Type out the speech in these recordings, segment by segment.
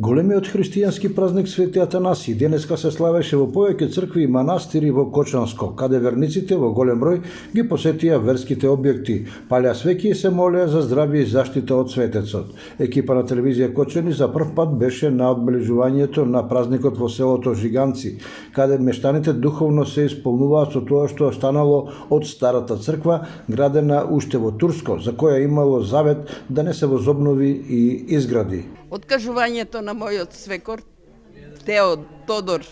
Големиот христијански празник Свети Атанаси денеска се славеше во повеќе цркви и манастири во Кочанско, каде верниците во голем број ги посетија верските објекти, палеа свеќи и се молеа за здравје и заштита од светецот. Екипа на телевизија Кочани за прв пат беше на одбележувањето на празникот во селото Жиганци, каде мештаните духовно се исполнуваат со тоа што останало од старата црква, градена уште во Турско, за која имало завет да не се возобнови и изгради. Откажувањето на мојот свекор, Тодор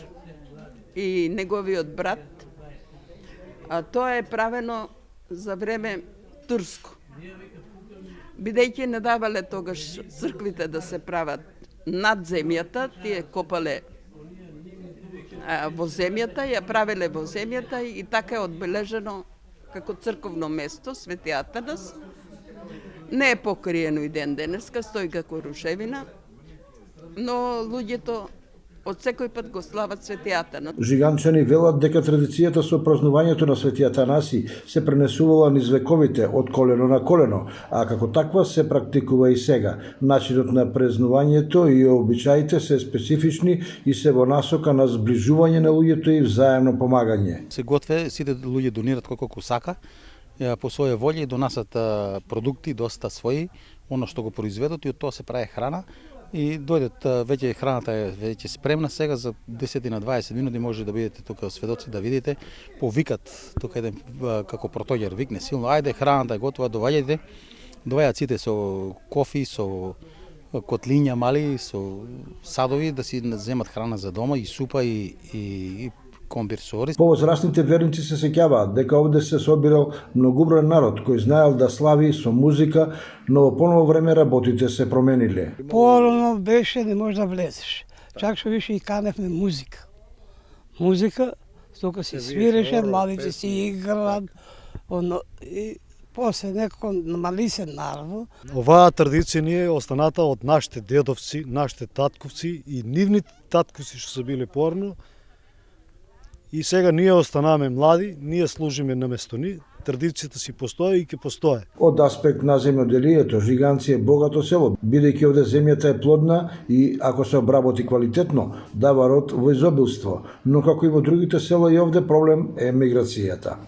и неговиот брат, а тоа е правено за време турско. Бидејќи не давале тогаш црквите да се прават над земјата, тие копале во земјата, ја правеле во земјата и така е одбележено како црковно место, Свети Атанас. Не е покриено и ден денеска, стои како рушевина, но луѓето од секој пат го слават Свети Атанас. Жиганчани велат дека традицијата со празнувањето на Свети Атанаси се пренесувала низ вековите од колено на колено, а како таква се практикува и сега. Начинот на празнувањето и обичаите се специфични и се во насока на зближување на луѓето и взаемно помагање. Се готве, сите луѓе донират колку сака, по своја волја и донасат продукти доста своји, оно што го произведат и од тоа се прави храна. И дојдат, веќе храната е веќе спремна сега, за 10 на 20 минути може да бидете тука сведоци да видите, повикат тука еден како протоѓер викне силно, ајде храната е готова, доваѓаат сите со кофи, со котлиња мали, со садови да си земат храна за дома и супа и комбир со ориз. Повозрастните верници се сеќаваат дека овде се собирал многуброен народ кој знаел да слави со музика, но во поново време работите се промениле. Порано беше, не може да влезеш. Чак што више и каневме музика. Музика, тука се свиреше, младите си играат, и после некако намали се народ. Оваа традиција ни е останата од нашите дедовци, нашите татковци и нивните татковци што се биле порано. И сега ние останаме млади, ние служиме наместо ни, традицијата си постои и ќе постои. Од аспект на земјоделието, Жиганци е богато село, бидејќи овде земјата е плодна и ако се обработи квалитетно, дава род во изобилство. Но како и во другите села и овде проблем е миграцијата.